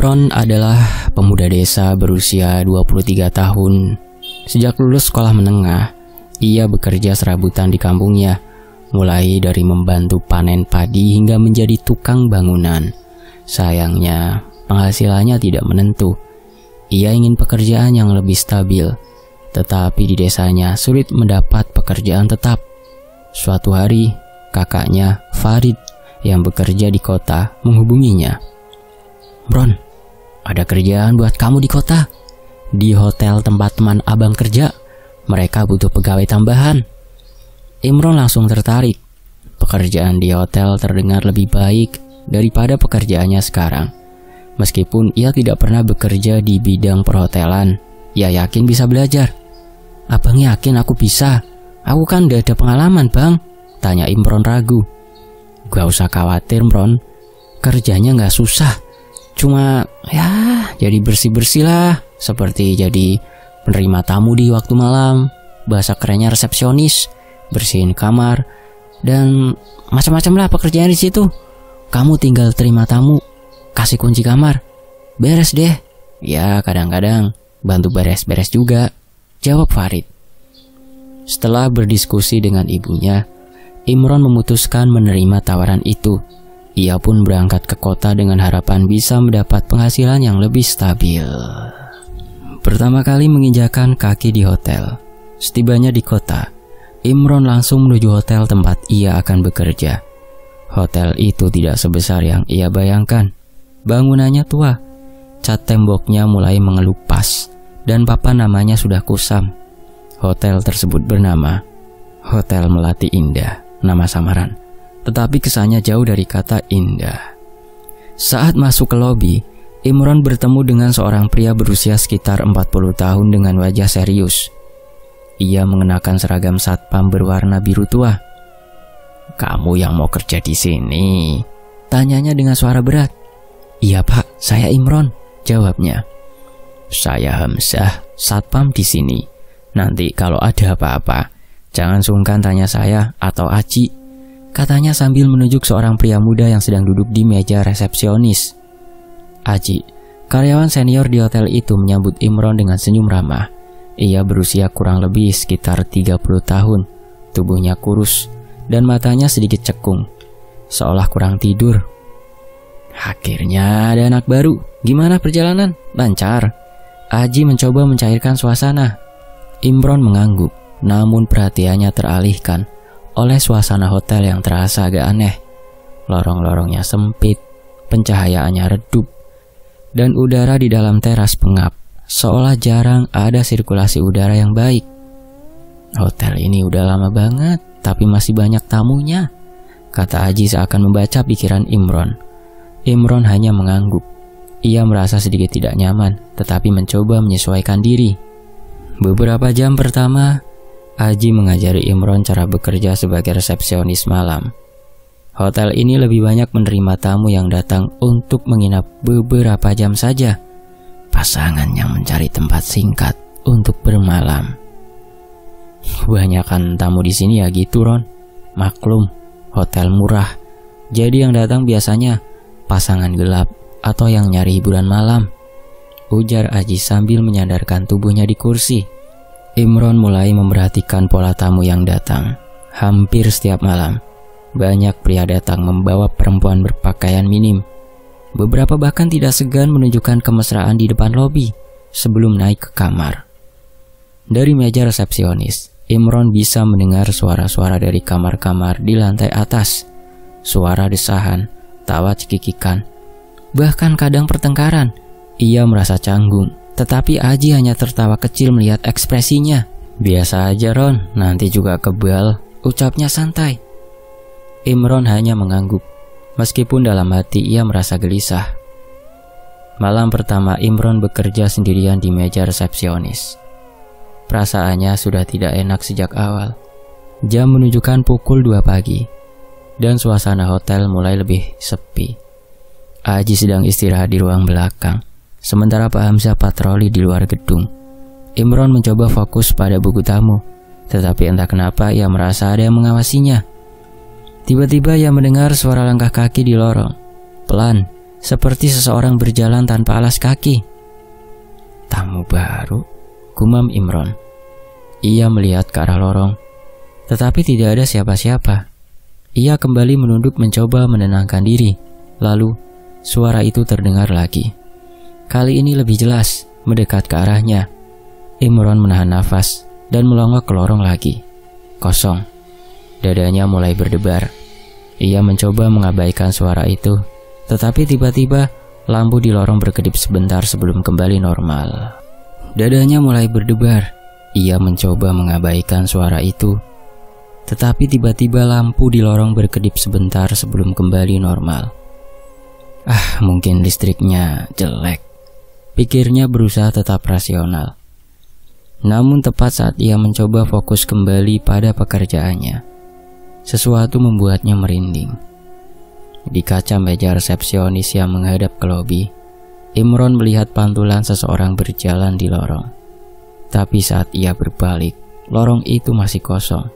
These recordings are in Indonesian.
Imron adalah pemuda desa berusia 23 tahun. Sejak lulus sekolah menengah, ia bekerja serabutan di kampungnya, mulai dari membantu panen padi hingga menjadi tukang bangunan. Sayangnya, penghasilannya tidak menentu. Ia ingin pekerjaan yang lebih stabil, tetapi di desanya sulit mendapat pekerjaan tetap. Suatu hari, kakaknya, Farid, yang bekerja di kota, menghubunginya. "Bron, ada kerjaan buat kamu di kota. Di hotel tempat teman abang kerja, mereka butuh pegawai tambahan." Imron langsung tertarik. Pekerjaan di hotel terdengar lebih baik daripada pekerjaannya sekarang. Meskipun ia tidak pernah bekerja di bidang perhotelan, ia yakin bisa belajar. "Abang yakin aku bisa? Aku kan udah ada pengalaman, Bang," tanya Imron ragu. "Gak usah khawatir, Bron. Kerjanya gak susah. Cuma ya jadi bersih-bersih lah, seperti jadi penerima tamu di waktu malam, bahasa kerennya resepsionis, bersihin kamar, dan macam-macam lah pekerjaan di situ. Kamu tinggal terima tamu, kasih kunci kamar, beres deh. Ya kadang-kadang bantu beres-beres juga," jawab Farid. Setelah berdiskusi dengan ibunya, Imron memutuskan menerima tawaran itu. Ia pun berangkat ke kota dengan harapan bisa mendapat penghasilan yang lebih stabil. Pertama kali menginjakan kaki di hotel. Setibanya di kota, Imron langsung menuju hotel tempat ia akan bekerja. Hotel itu tidak sebesar yang ia bayangkan. Bangunannya tua, cat temboknya mulai mengelupas, dan papan namanya sudah kusam. Hotel tersebut bernama Hotel Melati Indah, nama samaran. Tetapi kesannya jauh dari kata indah. Saat masuk ke lobi, Imron bertemu dengan seorang pria berusia sekitar 40 tahun dengan wajah serius. Ia mengenakan seragam satpam berwarna biru tua. "Kamu yang mau kerja di sini?" tanyanya dengan suara berat. "Iya Pak, saya Imron," jawabnya. "Saya Hamzah, satpam di sini. Nanti kalau ada apa-apa, jangan sungkan tanya saya atau Aji," katanya sambil menunjuk seorang pria muda yang sedang duduk di meja resepsionis. Aji, karyawan senior di hotel itu, menyambut Imron dengan senyum ramah. Ia berusia kurang lebih sekitar 30 tahun, tubuhnya kurus, dan matanya sedikit cekung, seolah kurang tidur. "Akhirnya ada anak baru, gimana perjalanan? Lancar?" Aji mencoba mencairkan suasana. Imron mengangguk, namun perhatiannya teralihkan oleh suasana hotel yang terasa agak aneh. Lorong-lorongnya sempit, pencahayaannya redup, dan udara di dalam teras pengap, seolah jarang ada sirkulasi udara yang baik. "Hotel ini udah lama banget, tapi masih banyak tamunya," kata Aji seakan membaca pikiran Imron. Imron hanya mengangguk. Ia merasa sedikit tidak nyaman, tetapi mencoba menyesuaikan diri. Beberapa jam pertama, Aji mengajari Imron cara bekerja sebagai resepsionis malam. Hotel ini lebih banyak menerima tamu yang datang untuk menginap beberapa jam saja. Pasangan yang mencari tempat singkat untuk bermalam. Kebanyakan tamu di sini ya gitu, Ron. Maklum, hotel murah. Jadi yang datang biasanya pasangan gelap atau yang nyari hiburan malam, ujar Aji sambil menyandarkan tubuhnya di kursi. Imron mulai memperhatikan pola tamu yang datang. Hampir setiap malam, banyak pria datang membawa perempuan berpakaian minim. Beberapa bahkan tidak segan menunjukkan kemesraan di depan lobi sebelum naik ke kamar. Dari meja resepsionis, Imron bisa mendengar suara-suara dari kamar-kamar di lantai atas. Suara desahan, tawa cekikikan, bahkan kadang pertengkaran. Ia merasa canggung, tetapi Aji hanya tertawa kecil melihat ekspresinya. "Biasa aja, Ron, nanti juga kebal," ucapnya santai. Imron hanya mengangguk, meskipun dalam hati ia merasa gelisah. Malam pertama Imron bekerja sendirian di meja resepsionis. Perasaannya sudah tidak enak sejak awal. Jam menunjukkan pukul 2 pagi, dan suasana hotel mulai lebih sepi. Aji sedang istirahat di ruang belakang, sementara Pak Hamzah patroli di luar gedung. Imron mencoba fokus pada buku tamu, tetapi entah kenapa ia merasa ada yang mengawasinya. Tiba-tiba ia mendengar suara langkah kaki di lorong. Pelan, seperti seseorang berjalan tanpa alas kaki. Tamu baru, gumam Imron. Ia melihat ke arah lorong, tetapi tidak ada siapa-siapa. Ia kembali menunduk mencoba menenangkan diri. Lalu, suara itu terdengar lagi. Kali ini lebih jelas, mendekat ke arahnya. Imron menahan nafas dan melongo ke lorong lagi. Kosong. Dadanya mulai berdebar. Ia mencoba mengabaikan suara itu, tetapi tiba-tiba lampu di lorong berkedip sebentar sebelum kembali normal. Dadanya mulai berdebar. Ia mencoba mengabaikan suara itu, tetapi tiba-tiba lampu di lorong berkedip sebentar sebelum kembali normal. Mungkin listriknya jelek, pikirnya berusaha tetap rasional. Namun tepat saat ia mencoba fokus kembali pada pekerjaannya, sesuatu membuatnya merinding. Di kaca meja resepsionis yang menghadap ke lobi, Imron melihat pantulan seseorang berjalan di lorong. Tapi saat ia berbalik, lorong itu masih kosong.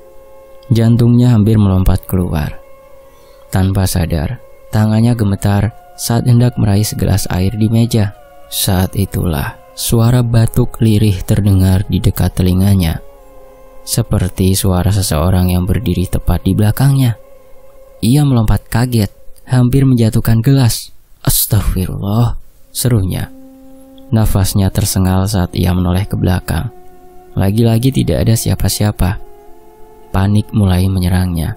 Jantungnya hampir melompat keluar. Tanpa sadar, tangannya gemetar saat hendak meraih segelas air di meja. Saat itulah suara batuk lirih terdengar di dekat telinganya, seperti suara seseorang yang berdiri tepat di belakangnya. Ia melompat kaget, hampir menjatuhkan gelas. "Astagfirullah," serunya. Nafasnya tersengal saat ia menoleh ke belakang. Lagi-lagi tidak ada siapa-siapa. Panik mulai menyerangnya.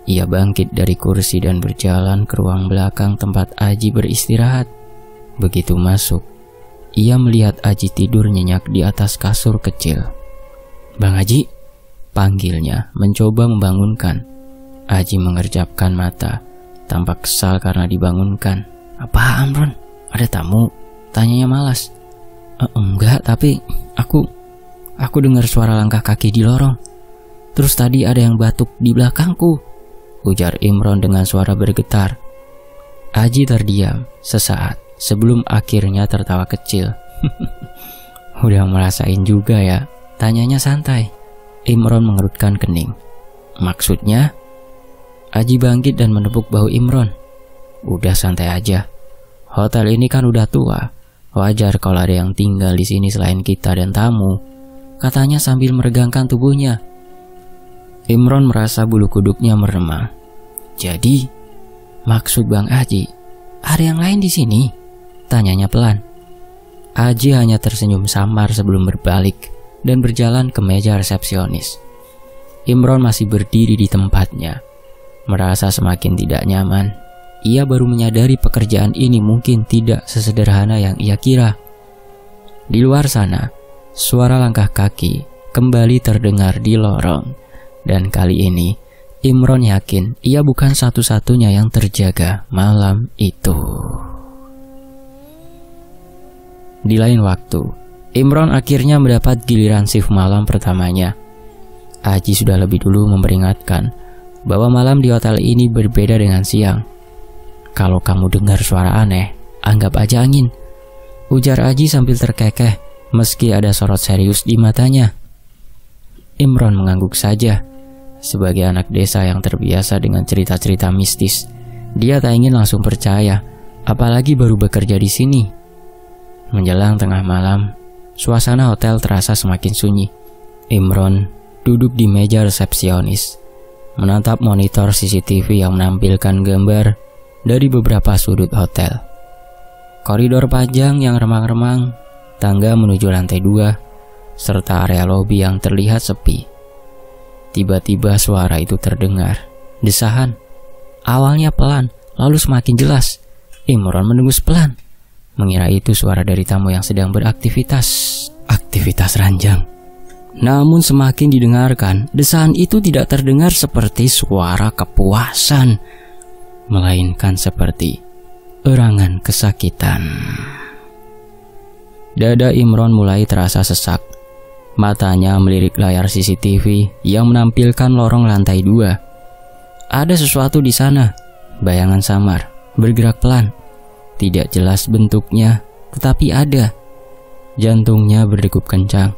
Ia bangkit dari kursi dan berjalan ke ruang belakang tempat Aji beristirahat. Begitu masuk, ia melihat Aji tidur nyenyak di atas kasur kecil. "Bang Aji," panggilnya, mencoba membangunkan. Aji mengerjapkan mata, tampak kesal karena dibangunkan. "Apaan, Ron? Ada tamu?" tanyanya malas. Enggak, tapi aku dengar suara langkah kaki di lorong. Terus tadi ada yang batuk di belakangku," ujar Imron dengan suara bergetar. Aji terdiam sesaat sebelum akhirnya tertawa kecil. "Udah merasain juga ya?" tanyanya santai. Imron mengerutkan kening. "Maksudnya?" Aji bangkit dan menepuk bahu Imron. "Udah santai aja. Hotel ini kan udah tua. Wajar kalau ada yang tinggal di sini selain kita dan tamu," katanya sambil meregangkan tubuhnya. Imron merasa bulu kuduknya meremang. "Jadi, maksud Bang Aji, ada yang lain di sini?" tanyanya pelan. Aji hanya tersenyum samar sebelum berbalik dan berjalan ke meja resepsionis. Imron masih berdiri di tempatnya, merasa semakin tidak nyaman. Ia baru menyadari pekerjaan ini mungkin tidak sesederhana yang ia kira. Di luar sana, suara langkah kaki kembali terdengar di lorong. Dan kali ini, Imron yakin ia bukan satu-satunya yang terjaga malam itu. Di lain waktu, Imron akhirnya mendapat giliran shift malam pertamanya. Aji sudah lebih dulu memperingatkan bahwa malam di hotel ini berbeda dengan siang. "Kalau kamu dengar suara aneh, anggap aja angin," ujar Aji sambil terkekeh meski ada sorot serius di matanya. Imron mengangguk saja. Sebagai anak desa yang terbiasa dengan cerita-cerita mistis, dia tak ingin langsung percaya, apalagi baru bekerja di sini. Menjelang tengah malam, suasana hotel terasa semakin sunyi. Imron duduk di meja resepsionis, menatap monitor CCTV yang menampilkan gambar dari beberapa sudut hotel. Koridor panjang yang remang-remang, tangga menuju lantai 2, serta area lobi yang terlihat sepi. Tiba-tiba suara itu terdengar. Desahan. Awalnya pelan, lalu semakin jelas. Imron mendengus pelan, mengira itu suara dari tamu yang sedang beraktivitas. Aktivitas ranjang. Namun semakin didengarkan, desahan itu tidak terdengar seperti suara kepuasan, melainkan seperti erangan kesakitan. Dada Imron mulai terasa sesak. Matanya melirik layar CCTV yang menampilkan lorong lantai 2. Ada sesuatu di sana, bayangan samar, bergerak pelan. Tidak jelas bentuknya, tetapi ada. Jantungnya berdegup kencang.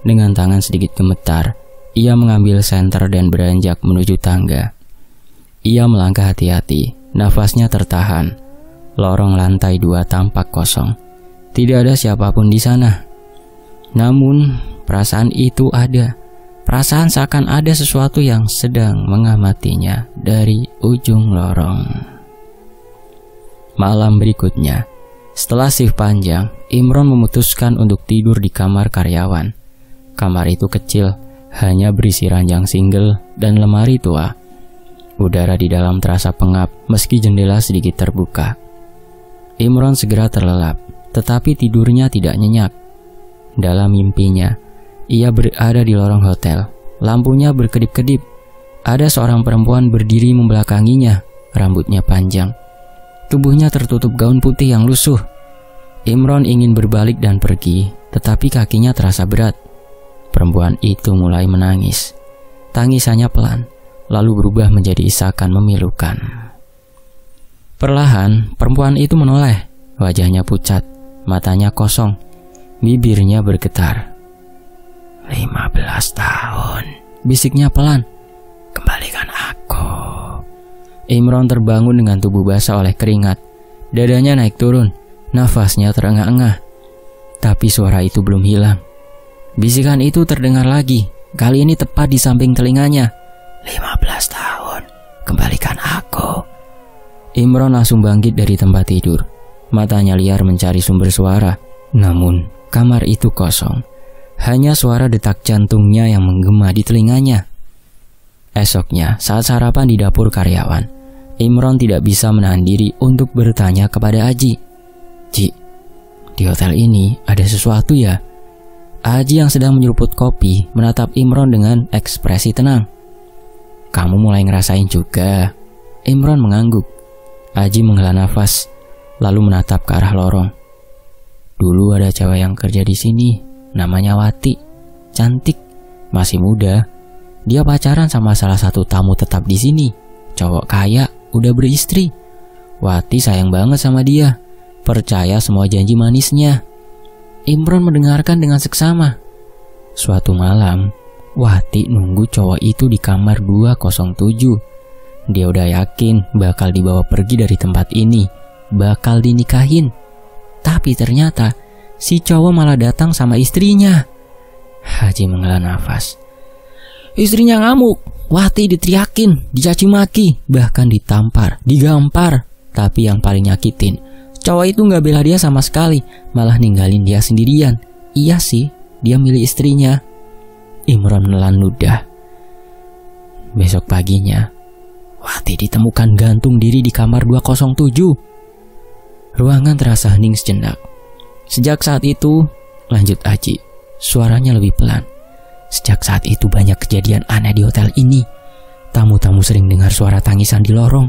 Dengan tangan sedikit gemetar, ia mengambil senter dan beranjak menuju tangga. Ia melangkah hati-hati, nafasnya tertahan. Lorong lantai 2 tampak kosong. Tidak ada siapapun di sana. Namun, perasaan itu ada. Perasaan seakan ada sesuatu yang sedang mengamatinya dari ujung lorong. Malam berikutnya, setelah shift panjang, Imron memutuskan untuk tidur di kamar karyawan. Kamar itu kecil, hanya berisi ranjang single dan lemari tua. Udara di dalam terasa pengap meski jendela sedikit terbuka. Imron segera terlelap, tetapi tidurnya tidak nyenyak. Dalam mimpinya, ia berada di lorong hotel. Lampunya berkedip-kedip. Ada seorang perempuan berdiri membelakanginya, rambutnya panjang. Tubuhnya tertutup gaun putih yang lusuh. Imron ingin berbalik dan pergi, tetapi kakinya terasa berat. Perempuan itu mulai menangis. Tangisannya pelan, lalu berubah menjadi isakan memilukan. Perlahan, perempuan itu menoleh. Wajahnya pucat, matanya kosong, bibirnya bergetar. 15 tahun, bisiknya pelan. Kembalikan aku. Imron terbangun dengan tubuh basah oleh keringat. Dadanya naik turun, nafasnya terengah-engah. Tapi suara itu belum hilang. Bisikan itu terdengar lagi, kali ini tepat di samping telinganya. 15 tahun, kembalikan aku. Imron langsung bangkit dari tempat tidur. Matanya liar mencari sumber suara. Namun, kamar itu kosong. Hanya suara detak jantungnya yang menggema di telinganya. Esoknya, saat sarapan di dapur karyawan, Imron tidak bisa menahan diri untuk bertanya kepada Aji. Ci, di hotel ini ada sesuatu ya? Aji yang sedang menyeruput kopi menatap Imron dengan ekspresi tenang. Kamu mulai ngerasain juga? Imron mengangguk. Aji menghela nafas, lalu menatap ke arah lorong. Dulu ada cewek yang kerja di sini, namanya Wati. Cantik, masih muda. Dia pacaran sama salah satu tamu tetap di sini. Cowok kaya, udah beristri. Wati sayang banget sama dia, percaya semua janji manisnya. Imron mendengarkan dengan seksama. Suatu malam, Wati nunggu cowok itu di kamar 207. Dia udah yakin bakal dibawa pergi dari tempat ini, bakal dinikahin. Tapi ternyata si cowok malah datang sama istrinya. Haji menghela nafas. Istrinya ngamuk, Wati diteriakin, dicaci maki, bahkan ditampar, digampar. Tapi yang paling nyakitin, cowok itu gak bela dia sama sekali, malah ninggalin dia sendirian. Iya sih, dia milih istrinya. Imron menelan ludah. Besok paginya, Wati ditemukan gantung diri di kamar 207. Ruangan terasa hening sejenak. Sejak saat itu, lanjut Aji, suaranya lebih pelan. Sejak saat itu banyak kejadian aneh di hotel ini. Tamu-tamu sering dengar suara tangisan di lorong.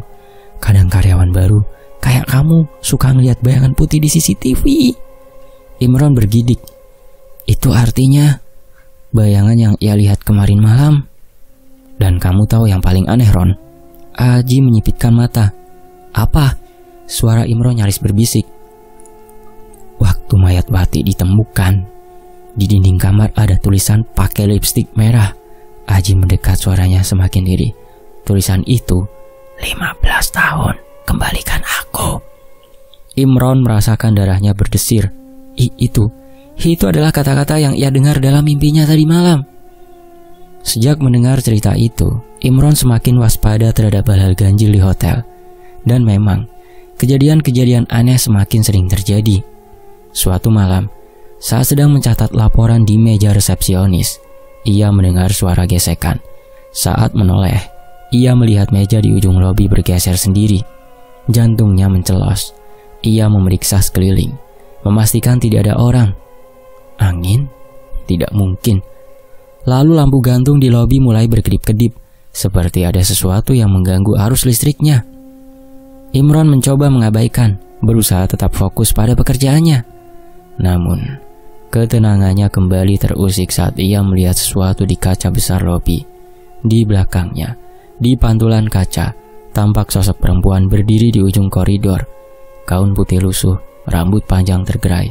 Kadang karyawan baru, kayak kamu, suka ngeliat bayangan putih di CCTV. Imron bergidik. Itu artinya bayangan yang ia lihat kemarin malam. Dan kamu tahu yang paling aneh, Ron? Aji menyipitkan mata. Apa? Suara Imron nyaris berbisik. Waktu mayat Wati ditemukan, di dinding kamar ada tulisan pakai lipstik merah. Aji mendekat, suaranya semakin lirih. Tulisan itu, 15 tahun, kembalikan aku. Imron merasakan darahnya berdesir. Itu adalah kata-kata yang ia dengar dalam mimpinya tadi malam. Sejak mendengar cerita itu, Imron semakin waspada terhadap hal-hal ganjil di hotel. Dan memang, kejadian-kejadian aneh semakin sering terjadi. Suatu malam, saat sedang mencatat laporan di meja resepsionis, ia mendengar suara gesekan. Saat menoleh, ia melihat meja di ujung lobi bergeser sendiri. Jantungnya mencelos. Ia memeriksa sekeliling, memastikan tidak ada orang. Angin? Tidak mungkin. Lalu lampu gantung di lobi mulai berkedip-kedip, seperti ada sesuatu yang mengganggu arus listriknya. Imron mencoba mengabaikan, berusaha tetap fokus pada pekerjaannya. Namun, ketenangannya kembali terusik saat ia melihat sesuatu di kaca besar lobi. Di belakangnya, di pantulan kaca, tampak sosok perempuan berdiri di ujung koridor. Gaun putih lusuh, rambut panjang tergerai.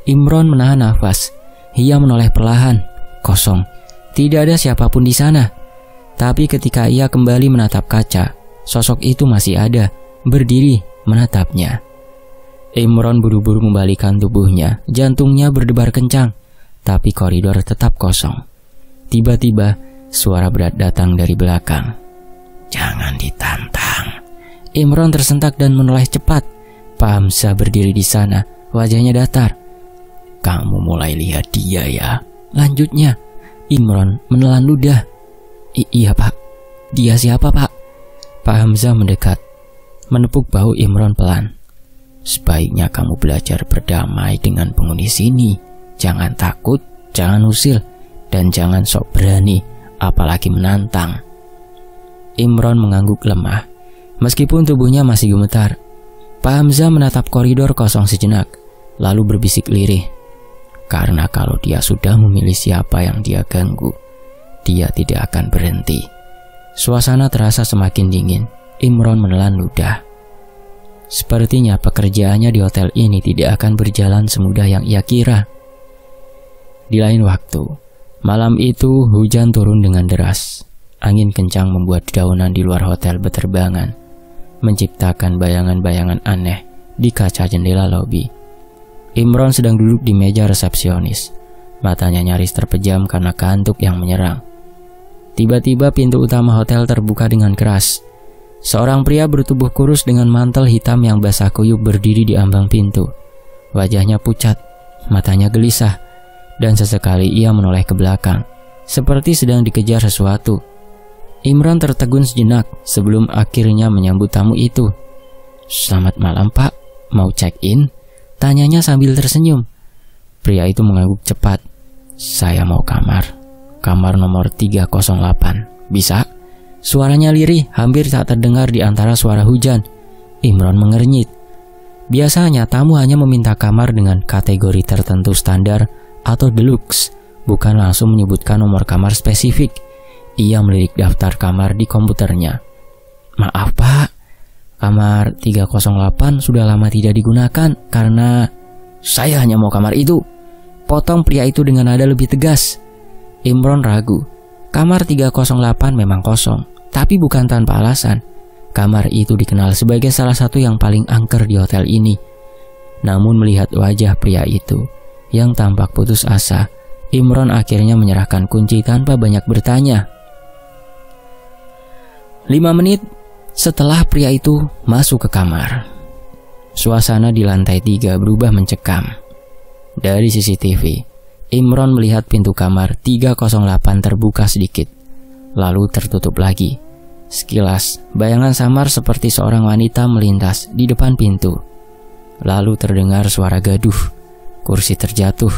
Imron menahan nafas. Ia menoleh perlahan, kosong. Tidak ada siapapun di sana. Tapi ketika ia kembali menatap kaca, sosok itu masih ada, berdiri menatapnya. Imron buru-buru membalikan tubuhnya. Jantungnya berdebar kencang, tapi koridor tetap kosong. Tiba-tiba suara berat datang dari belakang. "Jangan ditantang." Imron tersentak dan menoleh cepat. Pak Hamzah berdiri di sana, wajahnya datar. "Kamu mulai lihat dia ya?" lanjutnya. Imron menelan ludah. Iya Pak." "Dia siapa Pak?" Pak Hamzah mendekat, menepuk bahu Imron pelan. "Sebaiknya kamu belajar berdamai dengan penghuni sini. Jangan takut, jangan usil, dan jangan sok berani, apalagi menantang." Imron mengangguk lemah, meskipun tubuhnya masih gemetar. Pak Hamzah menatap koridor kosong sejenak, lalu berbisik lirih. Karena kalau dia sudah memilih siapa yang dia ganggu, dia tidak akan berhenti. Suasana terasa semakin dingin. Imron menelan ludah. Sepertinya pekerjaannya di hotel ini tidak akan berjalan semudah yang ia kira. Di lain waktu, malam itu hujan turun dengan deras. Angin kencang membuat dedaunan di luar hotel berterbangan, menciptakan bayangan-bayangan aneh di kaca jendela lobi. Imron sedang duduk di meja resepsionis. Matanya nyaris terpejam karena kantuk yang menyerang. Tiba-tiba pintu utama hotel terbuka dengan keras. Seorang pria bertubuh kurus dengan mantel hitam yang basah kuyup berdiri di ambang pintu. Wajahnya pucat, matanya gelisah, dan sesekali ia menoleh ke belakang, seperti sedang dikejar sesuatu. Imron tertegun sejenak sebelum akhirnya menyambut tamu itu. "Selamat malam Pak, mau check-in?" tanyanya sambil tersenyum. Pria itu mengangguk cepat. "Saya mau kamar nomor 308, bisa?" Suaranya lirih, hampir tak terdengar di antara suara hujan. Imron mengernyit. Biasanya tamu hanya meminta kamar dengan kategori tertentu standar atau deluxe, bukan langsung menyebutkan nomor kamar spesifik. Ia melirik daftar kamar di komputernya. "Maaf Pak, kamar 308 sudah lama tidak digunakan karena..." "Saya hanya mau kamar itu," potong pria itu dengan nada lebih tegas. Imron ragu. Kamar 308 memang kosong, tapi bukan tanpa alasan. Kamar itu dikenal sebagai salah satu yang paling angker di hotel ini. Namun melihat wajah pria itu yang tampak putus asa, Imron akhirnya menyerahkan kunci tanpa banyak bertanya. 5 menit setelah pria itu masuk ke kamar, suasana di lantai 3 berubah mencekam. Dari CCTV, Imron melihat pintu kamar 308 terbuka sedikit, lalu tertutup lagi. Sekilas, bayangan samar seperti seorang wanita melintas di depan pintu. Lalu terdengar suara gaduh, kursi terjatuh,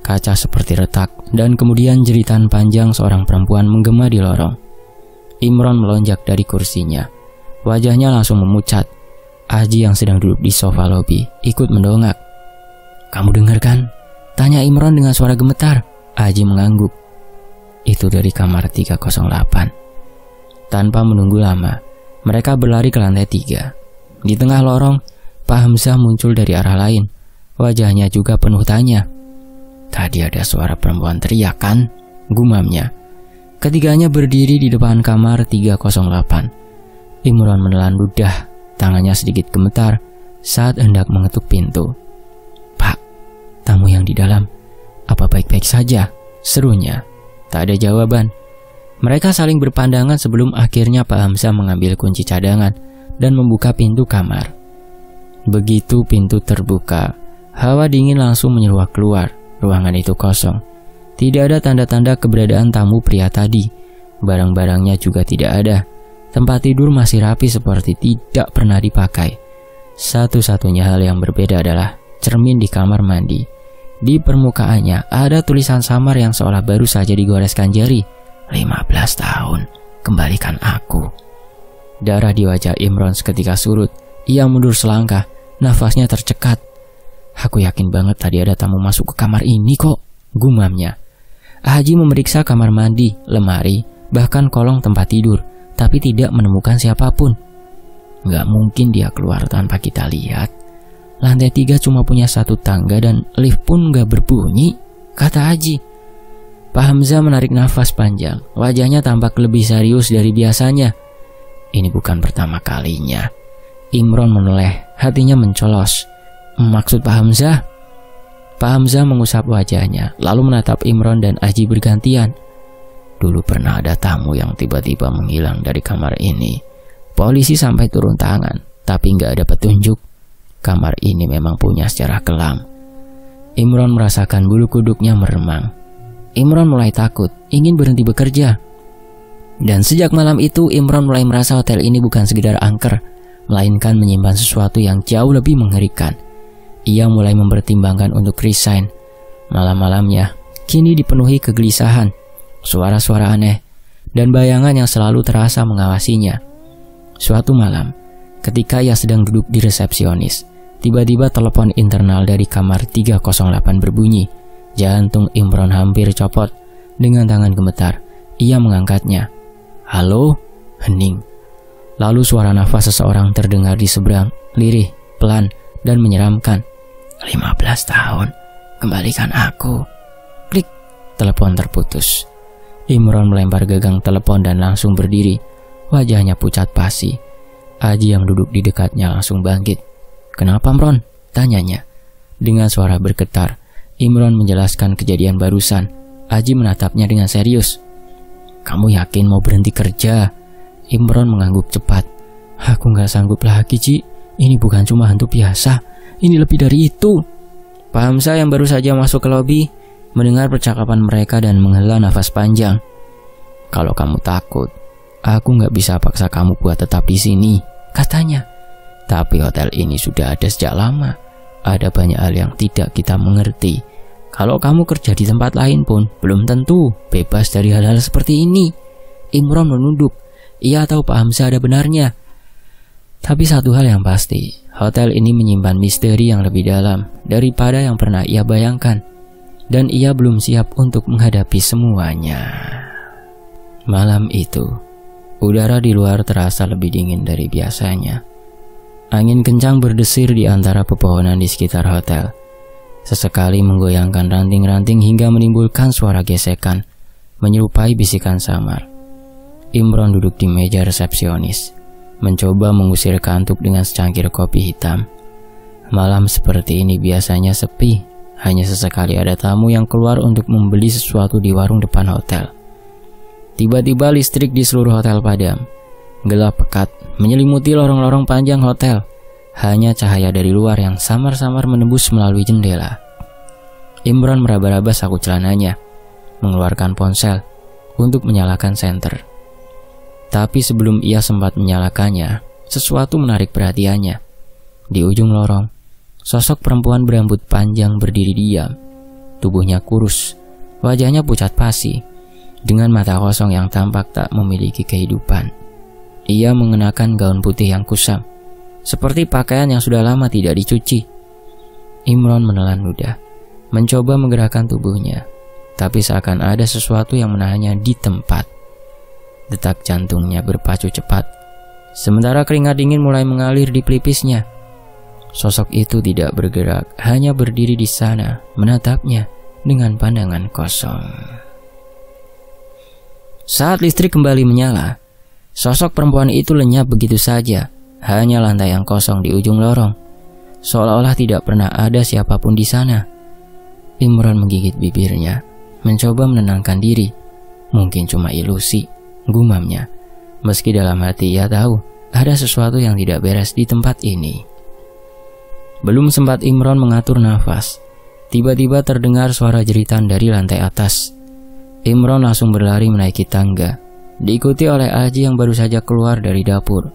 kaca seperti retak, dan kemudian jeritan panjang seorang perempuan menggema di lorong. Imron melonjak dari kursinya. Wajahnya langsung memucat. Aji yang sedang duduk di sofa lobi ikut mendongak. "Kamu dengar kan?" tanya Imron dengan suara gemetar. Aji mengangguk. "Itu dari kamar 308. Tanpa menunggu lama, mereka berlari ke lantai 3. Di tengah lorong, Pak Hamzah muncul dari arah lain. Wajahnya juga penuh tanya. "Tadi ada suara perempuan teriak kan?" gumamnya. Ketiganya berdiri di depan kamar 308. Imron menelan ludah, tangannya sedikit gemetar saat hendak mengetuk pintu. "Pak, tamu yang di dalam, apa baik-baik saja?" serunya. Tak ada jawaban. Mereka saling berpandangan sebelum akhirnya Pak Hamzah mengambil kunci cadangan dan membuka pintu kamar. Begitu pintu terbuka, hawa dingin langsung menyeruak keluar. Ruangan itu kosong. Tidak ada tanda-tanda keberadaan tamu pria tadi. Barang-barangnya juga tidak ada. Tempat tidur masih rapi seperti tidak pernah dipakai. Satu-satunya hal yang berbeda adalah cermin di kamar mandi. Di permukaannya ada tulisan samar yang seolah baru saja digoreskan jari. 15 tahun, kembalikan aku. Darah di wajah Imron seketika surut. Ia mundur selangkah, nafasnya tercekat. "Aku yakin banget tadi ada tamu masuk ke kamar ini kok," gumamnya. Haji memeriksa kamar mandi, lemari, bahkan kolong tempat tidur, tapi tidak menemukan siapapun. "Gak mungkin dia keluar tanpa kita lihat. Lantai 3 cuma punya 1 tangga dan lift pun gak berbunyi," kata Haji. Pak Hamzah menarik nafas panjang. Wajahnya tampak lebih serius dari biasanya. "Ini bukan pertama kalinya." Imron menoleh, hatinya mencolos. Maksud Pak Hamzah? Pak Hamzah mengusap wajahnya, lalu menatap Imron dan Aji bergantian. Dulu pernah ada tamu yang tiba-tiba menghilang dari kamar ini. Polisi sampai turun tangan, tapi nggak ada petunjuk. Kamar ini memang punya sejarah kelam. Imron merasakan bulu kuduknya meremang. Imron mulai takut, ingin berhenti bekerja. Dan sejak malam itu, Imron mulai merasa hotel ini bukan sekedar angker, melainkan menyimpan sesuatu yang jauh lebih mengerikan. Ia mulai mempertimbangkan untuk resign. Malam-malamnya kini dipenuhi kegelisahan, suara-suara aneh, dan bayangan yang selalu terasa mengawasinya. Suatu malam, ketika ia sedang duduk di resepsionis, tiba-tiba telepon internal dari kamar 308 berbunyi. Jantung Imron hampir copot. Dengan tangan gemetar, ia mengangkatnya. Halo? Hening. Lalu suara nafas seseorang terdengar di seberang, lirih, pelan, dan menyeramkan. 15 tahun, kembalikan aku. Klik, telepon terputus. Imron melempar gagang telepon dan langsung berdiri. Wajahnya pucat pasi. Aji yang duduk di dekatnya langsung bangkit. Kenapa, Imron? Tanyanya. Dengan suara bergetar, Imron menjelaskan kejadian barusan. Aji menatapnya dengan serius. Kamu yakin mau berhenti kerja? Imron mengangguk cepat. Aku gak sanggup lagi, Ci. Ini bukan cuma hantu biasa. Ini lebih dari itu. Pak Hamzah yang baru saja masuk ke lobi mendengar percakapan mereka dan menghela nafas panjang. Kalau kamu takut, aku gak bisa paksa kamu buat tetap di sini, katanya. Tapi hotel ini sudah ada sejak lama. Ada banyak hal yang tidak kita mengerti. Kalau kamu kerja di tempat lain pun belum tentu bebas dari hal-hal seperti ini. Imron menunduk. Ia tahu Pak Hamzah ada benarnya. Tapi satu hal yang pasti, hotel ini menyimpan misteri yang lebih dalam daripada yang pernah ia bayangkan. Dan ia belum siap untuk menghadapi semuanya. Malam itu, udara di luar terasa lebih dingin dari biasanya. Angin kencang berdesir di antara pepohonan di sekitar hotel. Sesekali menggoyangkan ranting-ranting hingga menimbulkan suara gesekan, menyerupai bisikan samar. Imron duduk di meja resepsionis, mencoba mengusir kantuk dengan secangkir kopi hitam. Malam seperti ini biasanya sepi, hanya sesekali ada tamu yang keluar untuk membeli sesuatu di warung depan hotel. Tiba-tiba listrik di seluruh hotel padam. Gelap pekat menyelimuti lorong-lorong panjang hotel. Hanya cahaya dari luar yang samar-samar menembus melalui jendela. Imron meraba-raba saku celananya, mengeluarkan ponsel untuk menyalakan senter. Tapi sebelum ia sempat menyalakannya, sesuatu menarik perhatiannya. Di ujung lorong, sosok perempuan berambut panjang berdiri diam. Tubuhnya kurus, wajahnya pucat pasi, dengan mata kosong yang tampak tak memiliki kehidupan. Ia mengenakan gaun putih yang kusam, seperti pakaian yang sudah lama tidak dicuci. Imron menelan ludah, mencoba menggerakkan tubuhnya, tapi seakan ada sesuatu yang menahannya di tempat. Detak jantungnya berpacu cepat, sementara keringat dingin mulai mengalir di pelipisnya. Sosok itu tidak bergerak, hanya berdiri di sana, menatapnya dengan pandangan kosong. Saat listrik kembali menyala, sosok perempuan itu lenyap begitu saja. Hanya lantai yang kosong di ujung lorong, seolah-olah tidak pernah ada siapapun di sana. Imron menggigit bibirnya, mencoba menenangkan diri. Mungkin cuma ilusi, gumamnya. Meski dalam hati ia tahu ada sesuatu yang tidak beres di tempat ini. Belum sempat Imron mengatur nafas, tiba-tiba terdengar suara jeritan dari lantai atas. Imron langsung berlari menaiki tangga, diikuti oleh Aji yang baru saja keluar dari dapur.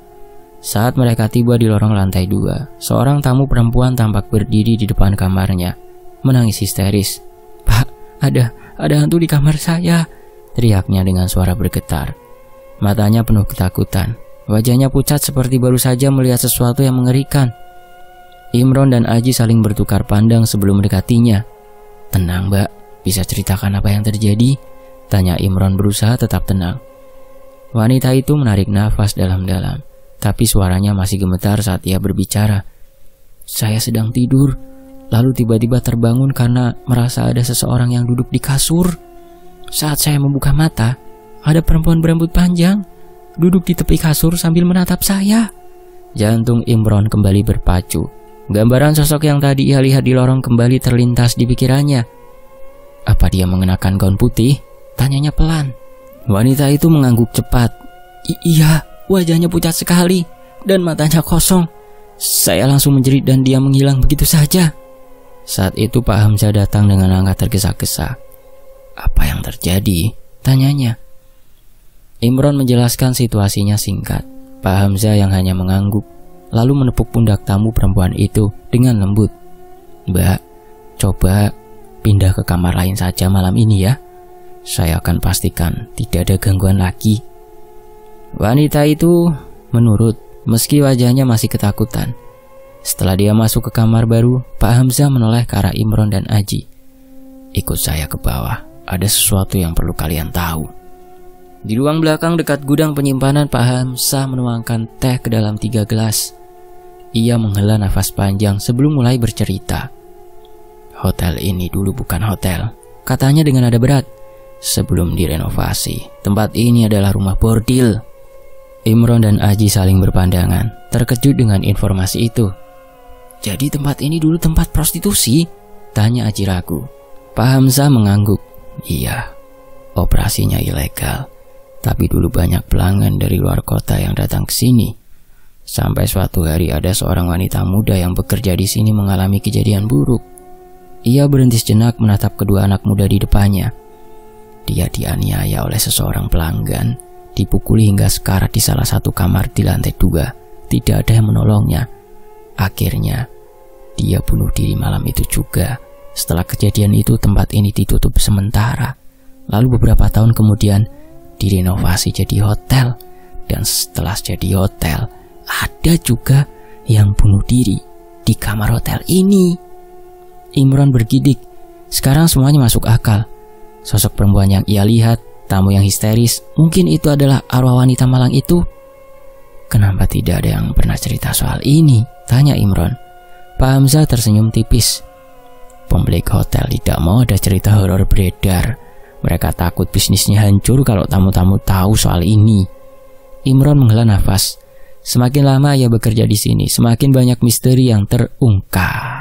Saat mereka tiba di lorong lantai 2, seorang tamu perempuan tampak berdiri di depan kamarnya, menangis histeris. "Pak, ada hantu di kamar saya," teriaknya dengan suara bergetar. Matanya penuh ketakutan, wajahnya pucat seperti baru saja melihat sesuatu yang mengerikan. Imron dan Aji saling bertukar pandang sebelum mendekatinya. "Tenang, Mbak, bisa ceritakan apa yang terjadi?" tanya Imron berusaha tetap tenang. Wanita itu menarik nafas dalam-dalam, tapi suaranya masih gemetar saat ia berbicara. "Saya sedang tidur, lalu tiba-tiba terbangun karena merasa ada seseorang yang duduk di kasur. Saat saya membuka mata, ada perempuan berambut panjang duduk di tepi kasur sambil menatap saya." Jantung Imron kembali berpacu. Gambaran sosok yang tadi ia lihat di lorong kembali terlintas di pikirannya. Apa dia mengenakan gaun putih? Tanyanya pelan. Wanita itu mengangguk cepat. Iya, wajahnya pucat sekali dan matanya kosong. Saya langsung menjerit dan dia menghilang begitu saja. Saat itu Pak Hamzah datang dengan langkah tergesa-gesa. Apa yang terjadi? Tanyanya. Imron menjelaskan situasinya singkat. Pak Hamzah yang hanya mengangguk, lalu menepuk pundak tamu perempuan itu dengan lembut. Mbak, coba pindah ke kamar lain saja malam ini ya. Saya akan pastikan tidak ada gangguan lagi. Wanita itu menurut, meski wajahnya masih ketakutan. Setelah dia masuk ke kamar baru, Pak Hamzah menoleh ke arah Imron dan Aji. Ikut saya ke bawah, ada sesuatu yang perlu kalian tahu. Di ruang belakang dekat gudang penyimpanan, Pak Hamzah menuangkan teh ke dalam 3 gelas. Ia menghela nafas panjang sebelum mulai bercerita. Hotel ini dulu bukan hotel, katanya dengan nada berat. Sebelum direnovasi, tempat ini adalah rumah bordil. Imron dan Aji saling berpandangan, terkejut dengan informasi itu. Jadi tempat ini dulu tempat prostitusi? Tanya Aji ragu. Pak Hamzah mengangguk. Iya, operasinya ilegal. Tapi dulu banyak pelanggan dari luar kota yang datang ke sini. Sampai suatu hari ada seorang wanita muda yang bekerja di sini mengalami kejadian buruk. Ia berhenti sejenak menatap kedua anak muda di depannya. Dia dianiaya oleh seseorang pelanggan, dipukuli hingga sekarat di salah satu kamar di lantai 2. Tidak ada yang menolongnya. Akhirnya, dia bunuh diri malam itu juga. Setelah kejadian itu, tempat ini ditutup sementara. Lalu beberapa tahun kemudian, direnovasi jadi hotel. Dan setelah jadi hotel, ada juga yang bunuh diri di kamar hotel ini. Imron bergidik. Sekarang semuanya masuk akal. Sosok perempuan yang ia lihat, tamu yang histeris, mungkin itu adalah arwah wanita malang itu. Kenapa tidak ada yang pernah cerita soal ini? Tanya Imron. Pak Hamzah tersenyum tipis. Pemilik hotel tidak mau ada cerita horor beredar. Mereka takut bisnisnya hancur kalau tamu-tamu tahu soal ini. Imron menghela nafas. Semakin lama ia bekerja di sini, semakin banyak misteri yang terungkap.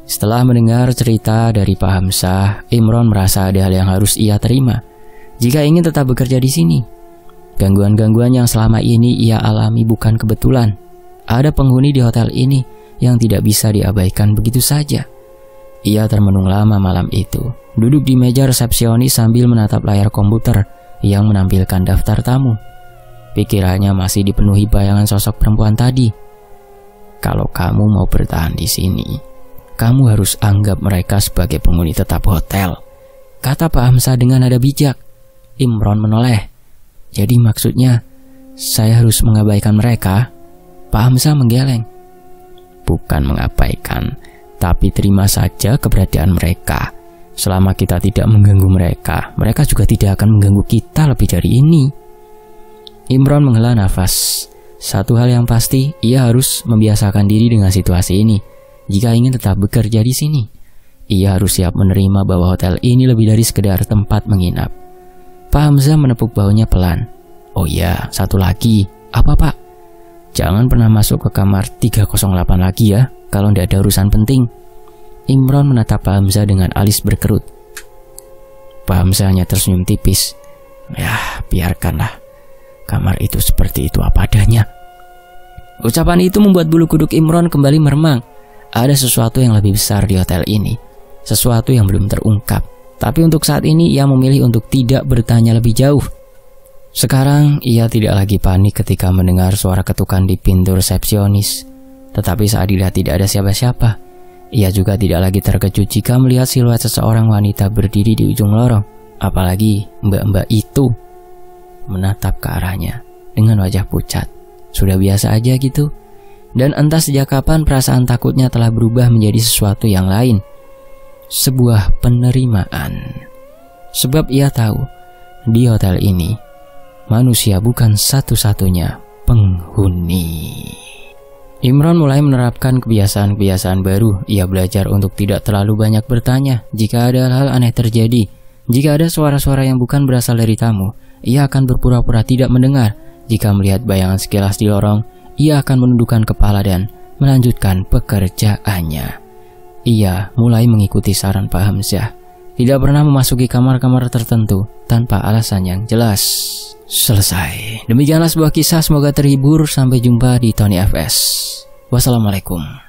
Setelah mendengar cerita dari Pak Hamzah, Imron merasa ada hal yang harus ia terima jika ingin tetap bekerja di sini. Gangguan-gangguan yang selama ini ia alami bukan kebetulan. Ada penghuni di hotel ini yang tidak bisa diabaikan begitu saja. Ia termenung lama malam itu, duduk di meja resepsionis sambil menatap layar komputer yang menampilkan daftar tamu. Pikirannya masih dipenuhi bayangan sosok perempuan tadi. Kalau kamu mau bertahan di sini, kamu harus anggap mereka sebagai penghuni tetap hotel, kata Pak Hamzah dengan nada bijak. Imron menoleh. Jadi maksudnya, saya harus mengabaikan mereka? Pak Hamzah menggeleng. Bukan mengabaikan, tapi terima saja keberadaan mereka. Selama kita tidak mengganggu mereka, mereka juga tidak akan mengganggu kita lebih dari ini. Imron menghela nafas. Satu hal yang pasti, ia harus membiasakan diri dengan situasi ini. Jika ingin tetap bekerja di sini, ia harus siap menerima bahwa hotel ini lebih dari sekedar tempat menginap. Pak Hamzah menepuk bahunya pelan. Oh iya, satu lagi. Apa Pak? Jangan pernah masuk ke kamar 308 lagi ya, kalau tidak ada urusan penting. Imron menatap Pak Hamzah dengan alis berkerut. Pak Hamzah hanya tersenyum tipis. Ya, biarkanlah. Kamar itu seperti itu apa adanya. Ucapan itu membuat bulu kuduk Imron kembali meremang. Ada sesuatu yang lebih besar di hotel ini. Sesuatu yang belum terungkap. Tapi untuk saat ini ia memilih untuk tidak bertanya lebih jauh. Sekarang ia tidak lagi panik ketika mendengar suara ketukan di pintu resepsionis. Tetapi saat dilihat tidak ada siapa-siapa, ia juga tidak lagi terkejut jika melihat siluet seseorang wanita berdiri di ujung lorong. Apalagi mbak-mbak itu menatap ke arahnya dengan wajah pucat. Sudah biasa aja gitu. Dan entah sejak kapan perasaan takutnya telah berubah menjadi sesuatu yang lain. Sebuah penerimaan. Sebab ia tahu, di hotel ini, manusia bukan satu-satunya penghuni. Imron mulai menerapkan kebiasaan-kebiasaan baru. Ia belajar untuk tidak terlalu banyak bertanya jika ada hal aneh terjadi. Jika ada suara-suara yang bukan berasal dari tamu, ia akan berpura-pura tidak mendengar. Jika melihat bayangan sekilas di lorong, ia akan menundukkan kepala dan melanjutkan pekerjaannya. Ia mulai mengikuti saran Pak Hamzah, tidak pernah memasuki kamar-kamar tertentu tanpa alasan yang jelas. Selesai. Demikianlah sebuah kisah, semoga terhibur. Sampai jumpa di Tony FS. Wassalamualaikum.